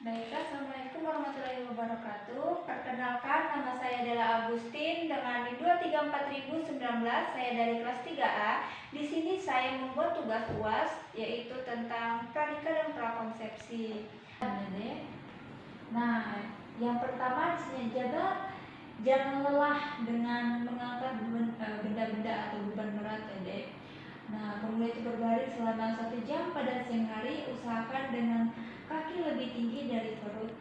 Baiklah, Assalamualaikum warahmatullahi wabarakatuh. Perkenalkan, nama saya adalah Agustin dengan NIM 234.019. Saya dari kelas 3A. Di sini saya membuat tugas UAS yaitu tentang pranikah dan prakonsepsi. Nah, yang pertama di sini jangan lelah dengan mengangkat benda-benda atau beban berat ya, Dek. Nah, kemudian itu berbaring selama 1 jam pada siang hari, usahakan dengan kaki lebih tinggi dari perut.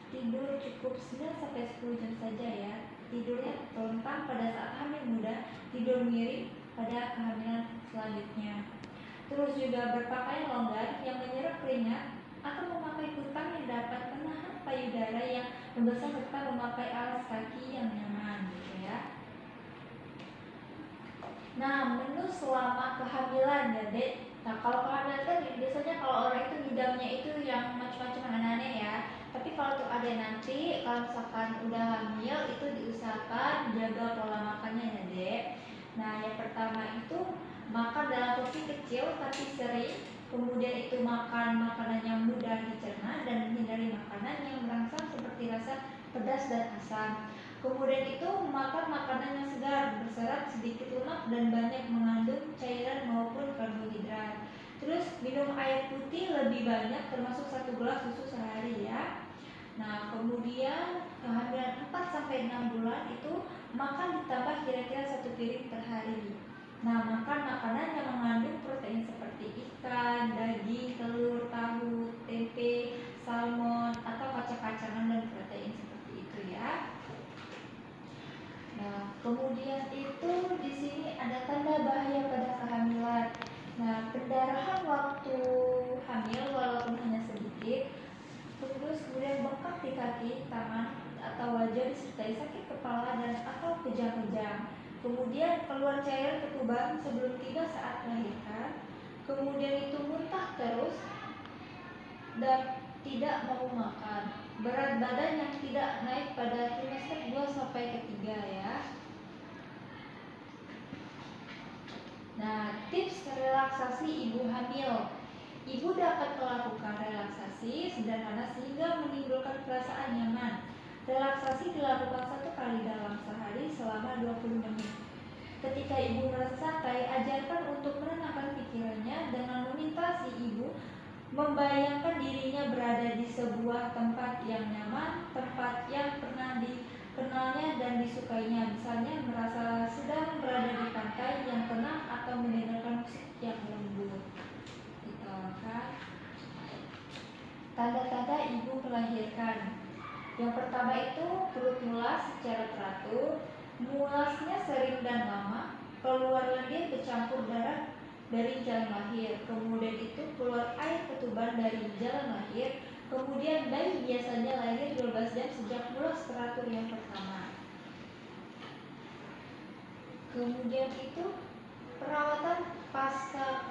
Tidur cukup 9-10 jam saja ya. Tidurnya telentang pada saat hamil muda, tidur miring pada kehamilan selanjutnya. Terus juga berpakaian longgar yang menyerap keringat atau memakai kutang yang dapat menahan payudara yang membesar serta memakai alas kaki yang nyaman gitu ya. Nah, menu selama kehamilan ya, Dek. Nah, kalau kehamilan kan biasanya kalau orang itu ngidamnya itu yang macam-macam aneh-aneh ya. Tapi kalau untuk ada nanti, kalau misalkan udah hamil itu diusahakan jaga pola makannya ya, Dek. Nah, yang pertama itu makan dalam porsi kecil tapi sering. Kemudian itu makan makanan yang mudah dicerna dan menghindari makanan yang merangsang seperti rasa pedas dan asam. Kemudian itu makan makanan yang segar, berserat, sedikit lemak, dan banyak mengandung cairan maupun karbohidrat. Terus minum air putih lebih banyak, termasuk 1 gelas susu sehari ya. Nah, kemudian kehamilan 4-6 bulan itu makan ditambah kira-kira 1 piring per hari. Nah, makan makanan yang mengandung protein seperti ikan, daging, telur, tahu, tempe, salmon, atau kacang-kacangan dan protein seperti itu ya. Nah, kemudian itu di sini ada tanda bahaya pada kehamilan. Nah, pendarahan waktu hamil walaupun hanya sedikit, terus kemudian bengkak di kaki, tangan, atau wajah disertai sakit kepala dan atau kejang-kejang. Kemudian keluar cairan ketuban sebelum tiba saat melahirkan. Kemudian itu muntah terus dan tidak mau makan. Berat badan yang tidak naik pada trimester 2-3 ya. Nah, tips relaksasi ibu hamil. Ibu dapat melakukan relaksasi sederhana sehingga menimbulkan perasaan nyaman. Relaksasi dilakukan 1 kali dalam sehari selama 20 menit. Ketika ibu merasa santai, ajarkan untuk menenangkan pikirannya dengan meminta si ibu membayangkan dirinya berada di sebuah tempat yang nyaman, tempat yang pernah dikenalnya dan disukainya. Misalnya merasa sedang berada di pantai yang tenang atau mendengarkan musik yang lembut. Gitu kan. Tanda-tanda ibu melahirkan. Yang pertama itu perut mulas secara teratur, mulasnya sering dan lama, keluar lendir bercampur darah dari jalan lahir, kemudian itu keluar air ketuban dari jalan lahir, kemudian bayi biasanya lahir 12 jam sejak mulas teratur yang pertama. Kemudian itu perawatan pasca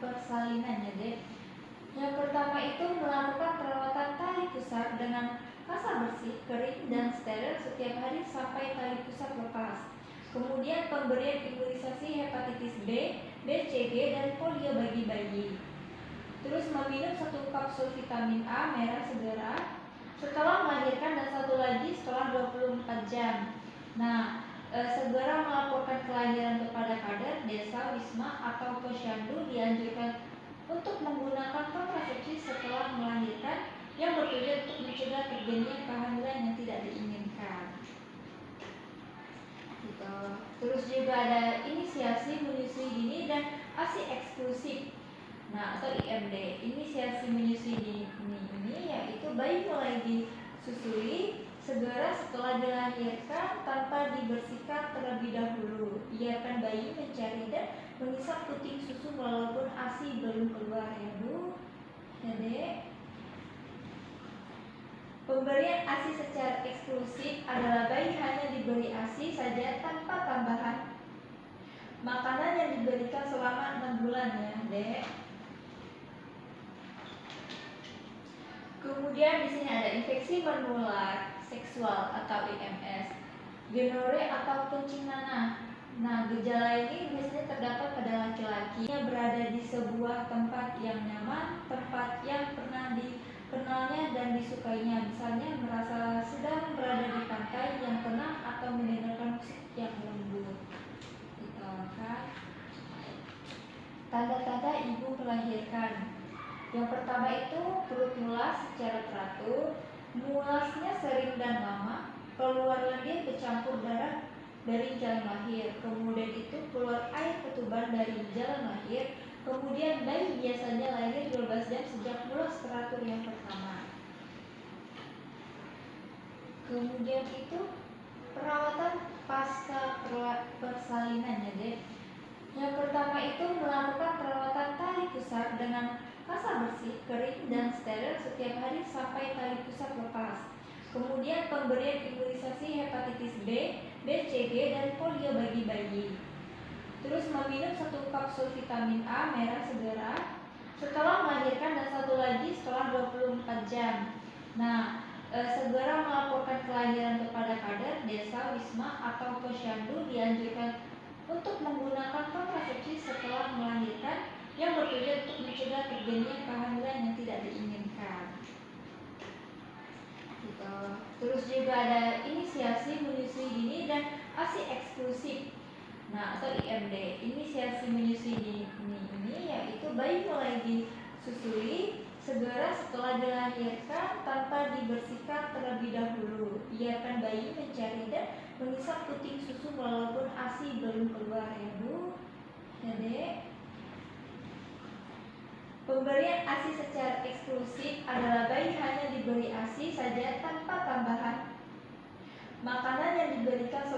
persalinan ya, Dek. Yang pertama itu melakukan perawatan tali pusar dengan kasar bersih, kering, dan steril setiap hari sampai tali pusar lepas. Kemudian pemberian imunisasi hepatitis B, BCG, dan polio bagi bayi. Terus meminum 1 kapsul vitamin A merah segera setelah melahirkan dan 1 lagi setelah 24 jam. Nah, segera melaporkan kelahiran kepada kader, desa, wisma, atau posyandu. Dianjurkan untuk menggunakan kontrasepsi setelah melahirkan yang bertujuan untuk mencegah terjadinya kehamilan yang tidak diinginkan. Gitu. Terus juga ada inisiasi menyusui dini dan ASI eksklusif. Nah, atau IMD. Inisiasi menyusui dini ini yaitu bayi mulai disusui segera setelah dilahirkan tanpa dibersihkan terlebih dahulu. Biarkan bayi mencari dan mengisap puting susu walaupun ASI belum keluar ya, Bu. Ya, Dek. Pemberian ASI secara eksklusif adalah bayi hanya diberi ASI saja tanpa tambahan makanan yang diberikan selama 6 bulan ya, Dek. Kemudian di sini ada infeksi menular seksual atau IMS, gonore atau kencing nanah. Nah, gejala ini biasanya terdapat pada laki-laki yang berada di sebuah tempat yang nyaman, tempat yang pernah dikenalnya dan disukai disukainya, misalnya merasa sedang berada di pantai yang tenang atau mendengarkan musik yang lembut. Gitu kan. Tanda-tanda ibu melahirkan. Yang pertama itu perut mulas secara teratur, mulasnya sering dan lama, keluar lendir bercampur darah dari jalan lahir, kemudian itu keluar air ketuban dari jalan lahir, kemudian bayi biasanya lahir 12 jam sejak mulas teratur yang pertama. Kemudian itu perawatan pasca persalinan ya dek. Yang pertama itu melakukan perawatan tali pusar dengan kasar bersih, kering, dan steril setiap hari sampai tali pusar lepas. Kemudian pemberian imunisasi hepatitis B, BCG, dan polio bagi bayi. Terus meminum 1 kapsul vitamin A merah segera setelah melahirkan dan 1 lagi setelah 24 jam. Nah, segera melaporkan kelahiran kepada kader, desa, wisma, atau posyandu. Dianjurkan untuk menggunakan kontrasepsi setelah melahirkan yang bertujuan untuk mencegah terjadinya kehamilan yang tidak diinginkan. Gitu. Terus juga ada inisiasi menyusui dini dan ASI eksklusif. Nah, atau IMD. Inisiasi menyusui dini ini yaitu bayi mulai disusui segera setelah dilahirkan tanpa dibersihkan terlebih dahulu. Biarkan bayi mencari dan mengisap puting susu walaupun ASI belum keluar ya Bu. Ya Dek. Pemberian ASI secara eksklusif adalah bayi hanya diberi ASI saja tanpa tambahan makanan yang diberikan